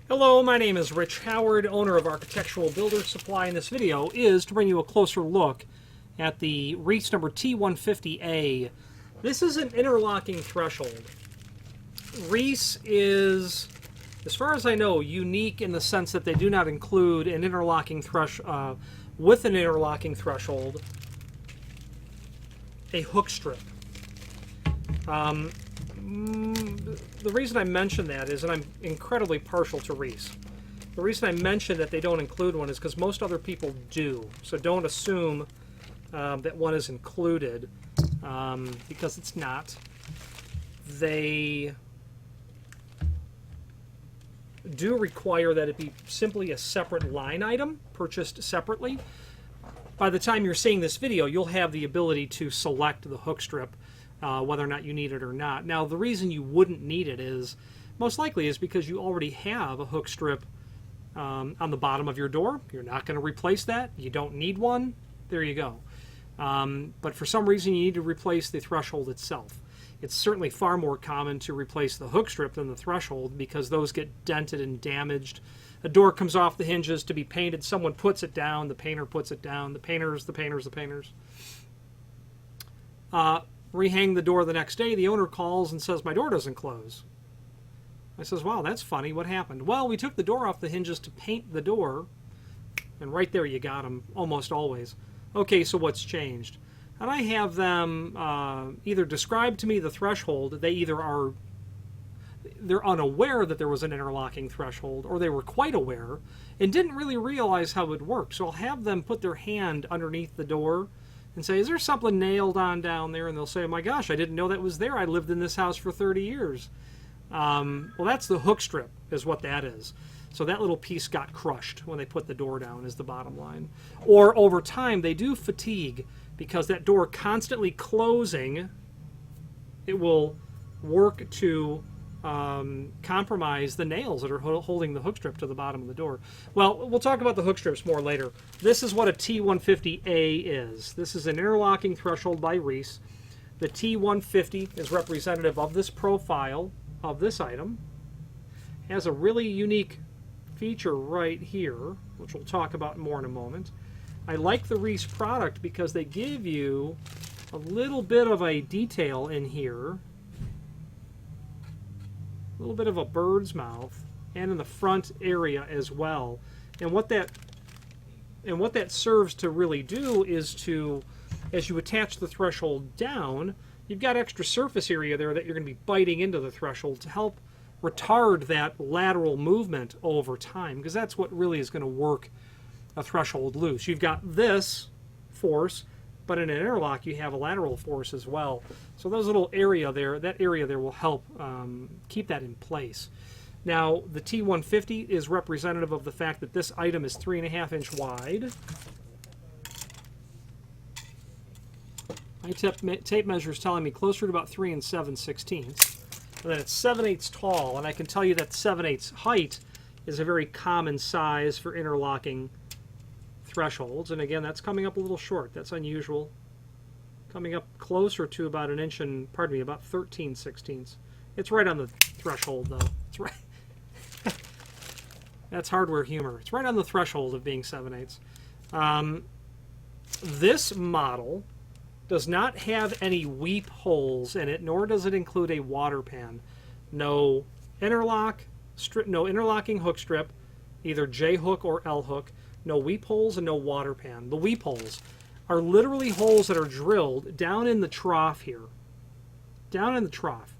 Hello, my name is Rich Howard, owner of Architectural Builder Supply, and this video is to bring you a closer look at the Reese number T150A. This is an interlocking threshold. Reese is, as far as I know, unique in the sense that they do not include an interlocking with an interlocking threshold, a hook strip. The reason I mention that is, and I'm incredibly partial to Reese, the reason I mention that they don't include one is because most other people do. So don't assume that one is included, because it's not. They do require that it be simply a separate line item, purchased separately. By the time you're seeing this video, you'll have the ability to select the hook strip, whether or not you need it or not. Now, the reason you wouldn't need it is, most likely, is because you already have a hook strip on the bottom of your door. You're not going to replace that. You don't need one. There you go. But for some reason, you need to replace the threshold itself. It's certainly far more common to replace the hook strip than the threshold because those get dented and damaged. A door comes off the hinges to be painted. Someone puts it down. The painter puts it down. The painters. Rehang the door the next day. The owner calls and says, "My door doesn't close." I says, "Wow, that's funny. What happened?" "Well, we took the door off the hinges to paint the door." And right there you got them, almost always. "Okay, so what's changed?" And I have them either describe to me the threshold. They're unaware that there was an interlocking threshold, or they were quite aware and didn't really realize how it worked. So I'll have them put their hand underneath the door and say, "Is there something nailed on down there?" And they'll say, "Oh my gosh, I didn't know that was there. I lived in this house for 30 years. Well, that's the hook strip, is what that is. So that little piece got crushed when they put the door down, is the bottom line. Or over time, they do fatigue because that door constantly closing, it will work to compromise the nails that are holding the hook strip to the bottom of the door. Well, we'll talk about the hook strips more later. This is what a T150A is. This is an interlocking threshold by Reese. The T150 is representative of this profile of this item. It has a really unique feature right here, which we'll talk about more in a moment. I like the Reese product because they give you a little bit of a detail in here, a little bit of a bird's mouth, and in the front area as well. And what that serves to really do is to, as you attach the threshold down, you've got extra surface area there that you're going to be biting into the threshold to help retard that lateral movement over time, because that's what really is going to work a threshold loose. You've got this force, but in an interlock you have a lateral force as well. So those little area there, that area there will help keep that in place. Now the T150 is representative of the fact that this item is 3.5 inch wide. My tape measure is telling me closer to about 3 7/16. And then it's 7/8 tall, and I can tell you that 7/8 height is a very common size for interlocking thresholds. And again, that's coming up a little short. That's unusual. Coming up closer to about an inch and, pardon me, about 13/16. It's right on the threshold, though. It's right. That's hardware humor. It's right on the threshold of being 7/8. This model does not have any weep holes in it, nor does it include a water pan. No no interlocking hook strip, either J hook or L hook. No weep holes and no water pan. The weep holes are literally holes that are drilled down in the trough here. Down in the trough.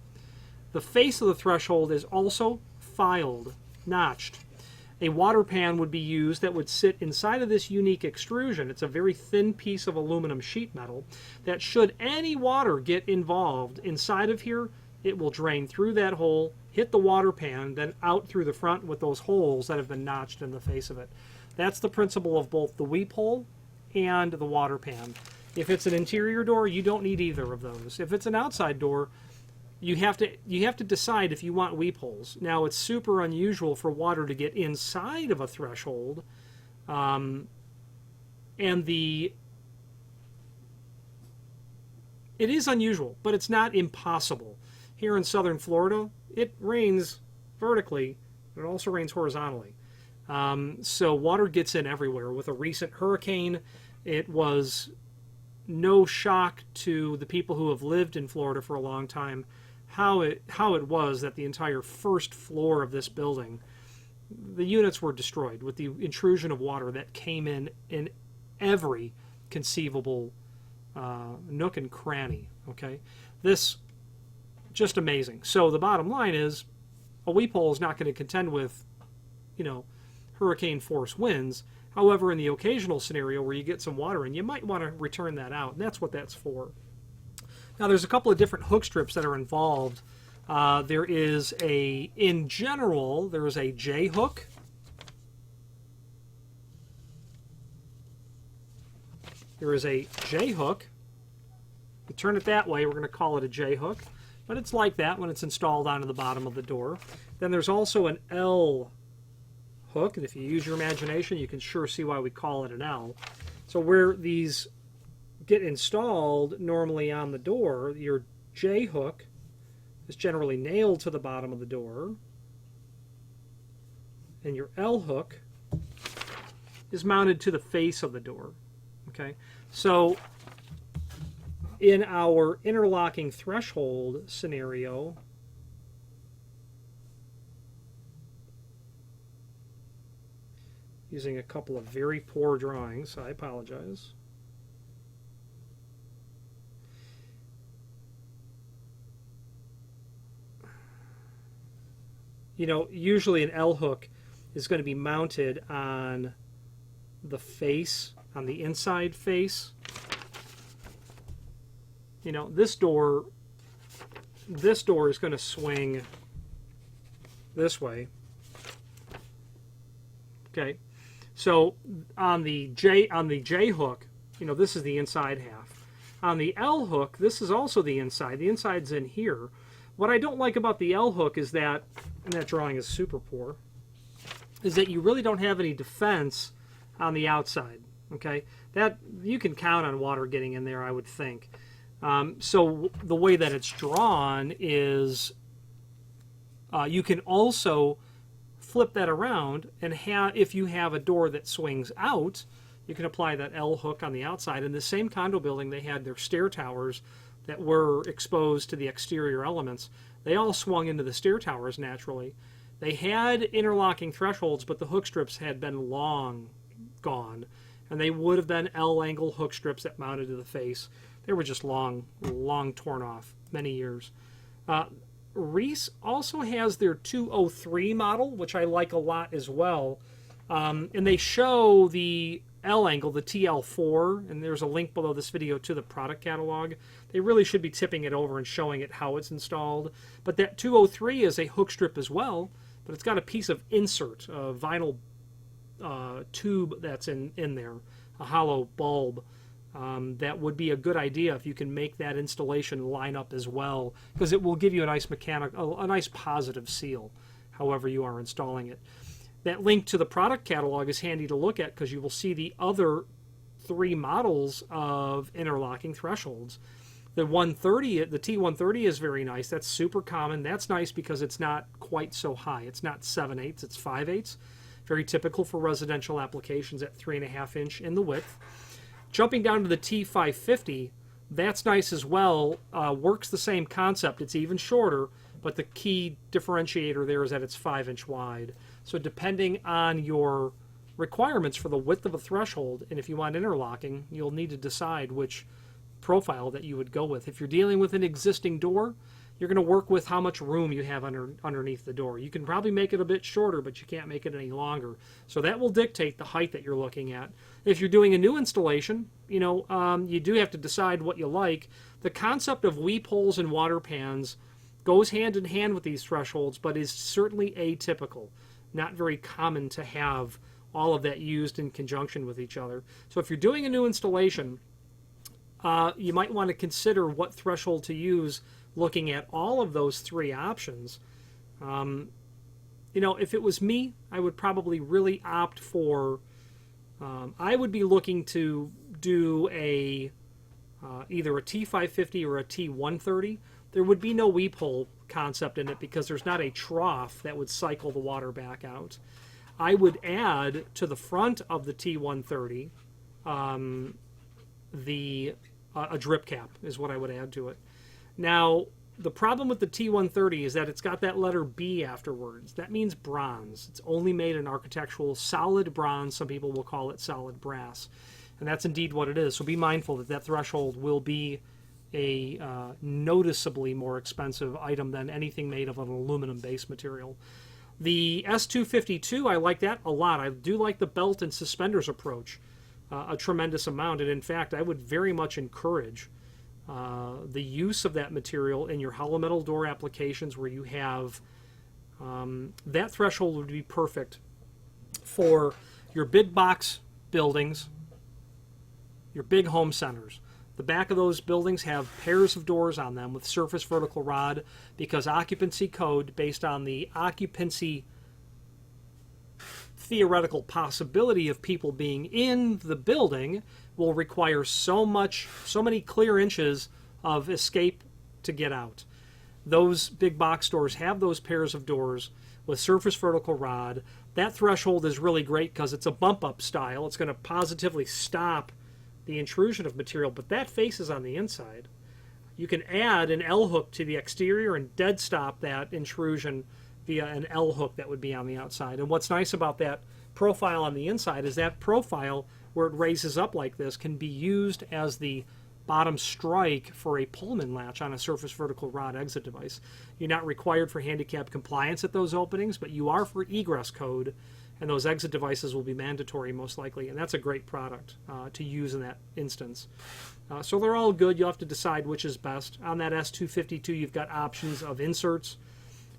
The face of the threshold is also filed, notched. A water pan would be used that would sit inside of this unique extrusion. It's a very thin piece of aluminum sheet metal that, should any water get involved inside of here, it will drain through that hole, hit the water pan, then out through the front with those holes that have been notched in the face of it. That's the principle of both the weep hole and the water pan. If it's an interior door, you don't need either of those. If it's an outside door, you have to decide if you want weep holes. Now, it's super unusual for water to get inside of a threshold, and it is unusual, but it's not impossible. Here in southern Florida, it rains vertically It also rains horizontally. So water gets in everywhere. With a recent hurricane, it was no shock to the people who have lived in Florida for a long time how it was that the entire first floor of this building, the units were destroyed with the intrusion of water that came in every conceivable nook and cranny. Okay, this just amazing. So the bottom line is, a weep hole is not going to contend with, hurricane force winds. However, in the occasional scenario where you get some water in, you might want to return that out, and that's what that's for. Now, there's a couple of different hook strips that are involved. In general, there is a J hook. There is a J hook. You turn it that way, we're going to call it a J hook, but it's like that when it's installed onto the bottom of the door. Then there's also an L hook, and if you use your imagination, you can sure see why we call it an L. So where these get installed normally on the door, your J hook is generally nailed to the bottom of the door, and your L hook is mounted to the face of the door. Okay, so in our interlocking threshold scenario, using a couple of very poor drawings, I apologize. Usually an L hook is going to be mounted on the face, on the inside face. This door is going to swing this way. Okay, so on the J hook, this is the inside half. On the L hook, this is also the inside. The inside's in here. What I don't like about the L hook is that, and that drawing is super poor, is that you really don't have any defense on the outside. Okay, that you can count on water getting in there, I would think. So the way that it's drawn is you can also flip that around, and if you have a door that swings out, you can apply that L hook on the outside. In the same condo building, they had their stair towers that were exposed to the exterior elements. They all swung into the stair towers naturally. They had interlocking thresholds, but the hook strips had been long gone, and they would have been L-angle hook strips that mounted to the face. They were just long torn off, many years. Reese also has their 203 model, which I like a lot as well. And they show the L-angle, the TL4, and there's a link below this video to the product catalog. They really should be tipping it over and showing it how it's installed. But that 203 is a hook strip as well, but it's got a piece of insert, a vinyl tube that's in there, a hollow bulb. That would be a good idea if you can make that installation line up as well, because it will give you a nice a nice positive seal, however you are installing it. That link to the product catalog is handy to look at because you will see the other 3 models of interlocking thresholds. The T130 is very nice. That's super common. That's nice because it's not quite so high. It's not 7/8, it's 5/8. Very typical for residential applications at 3.5 inch in the width. Jumping down to the T550, that's nice as well. Works the same concept. It's even shorter, but the key differentiator there is that it's 5 inch wide. So depending on your requirements for the width of a threshold, and if you want interlocking, you'll need to decide which profile that you would go with. If you're dealing with an existing door, you're going to work with how much room you have underneath the door. You can probably make it a bit shorter, but you can't make it any longer. So that will dictate the height that you're looking at. If you're doing a new installation, you do have to decide what you like. The concept of weep holes and water pans goes hand in hand with these thresholds, but is certainly atypical. Not very common to have all of that used in conjunction with each other. So if you're doing a new installation, you might want to consider what threshold to use looking at all of those 3 options. If it was me, I would probably really opt for, I would be looking to do either a T550 or a T130. there would be no weep hole concept in it because there's not a trough that would cycle the water back out. I would add to the front of the T130 a drip cap is what I would add to it. Now, the problem with the T130 is that it's got that letter B afterwards. That means bronze. It's only made in architectural solid bronze. Some people will call it solid brass. And that's indeed what it is. So be mindful that that threshold will be a noticeably more expensive item than anything made of an aluminum base material. The S252, I like that a lot. I do like the belt and suspenders approach a tremendous amount. And in fact, I would very much encourage the use of that material in your hollow metal door applications where you have that threshold would be perfect for your big box buildings, your big home centers. The back of those buildings have pairs of doors on them with surface vertical rod because occupancy code, based on the occupancy theoretical possibility of people being in the building, will require so many clear inches of escape to get out. Those big box doors have those pairs of doors with surface vertical rod. That threshold is really great because it's a bump up style. It's going to positively stop the intrusion of material, but that face is on the inside. You can add an L hook to the exterior and dead stop that intrusion via an L hook that would be on the outside. And what's nice about that profile on the inside is that profile, where it raises up like this, can be used as the bottom strike for a Pullman latch on a surface vertical rod exit device. You're not required for handicap compliance at those openings, but you are for egress code, and those exit devices will be mandatory most likely, and that's a great product to use in that instance. So they're all good. You'll have to decide which is best. On that S252, you've got options of inserts: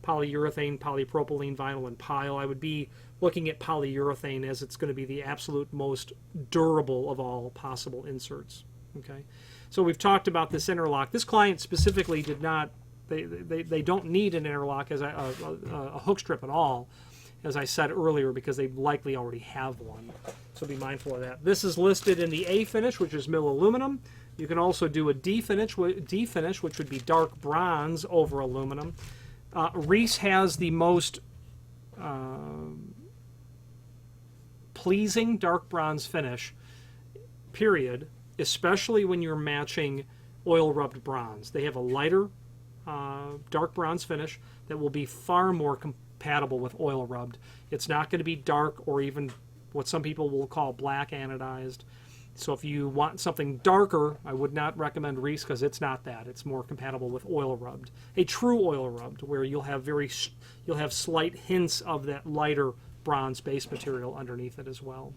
polyurethane, polypropylene, vinyl, and pile. I would be looking at polyurethane as it's going to be the absolute most durable of all possible inserts. Okay, so we've talked about this interlock. This client specifically did not, they don't need an interlock as a hook strip at all, as I said earlier, because they likely already have one. So be mindful of that. This is listed in the A finish, which is mill aluminum. You can also do a D finish, which would be dark bronze over aluminum. Reese has the most pleasing dark bronze finish, period, especially when you're matching oil rubbed bronze. They have a lighter dark bronze finish that will be far more compatible with oil rubbed. It's not going to be dark or even what some people will call black anodized. So if you want something darker, I would not recommend Reese because it's not that. It's more compatible with oil rubbed. A true oil rubbed, where you'll have slight hints of that lighter bronze base material underneath it as well.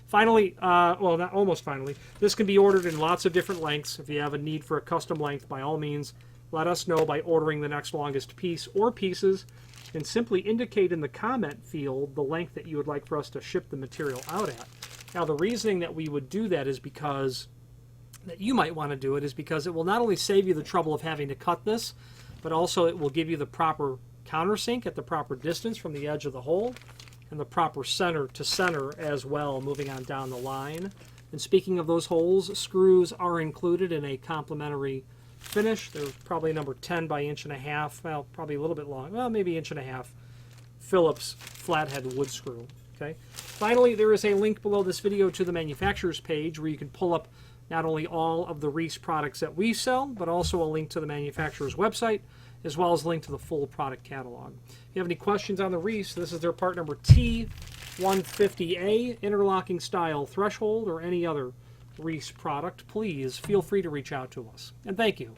Finally, well, not almost finally, this can be ordered in lots of different lengths. If you have a need for a custom length, by all means, let us know by ordering the next longest piece or pieces, and simply indicate in the comment field the length that you would like for us to ship the material out at. Now, the reasoning that we would do that is because, that you might want to do it, is because it will not only save you the trouble of having to cut this, but also it will give you the proper countersink at the proper distance from the edge of the hole, and the proper center to center as well, moving on down the line. And speaking of those holes, screws are included in a complimentary finish. They're probably number 10 by 1.5 inch, well, probably a little bit long, well, maybe 1.5 inch Phillips flathead wood screw. Okay. Finally, there is a link below this video to the manufacturer's page where you can pull up not only all of the Reese products that we sell, but also a link to the manufacturer's website, as well as a link to the full product catalog. If you have any questions on the Reese, this is their part number T150A, interlocking style threshold, or any other Reese product, please feel free to reach out to us. And thank you.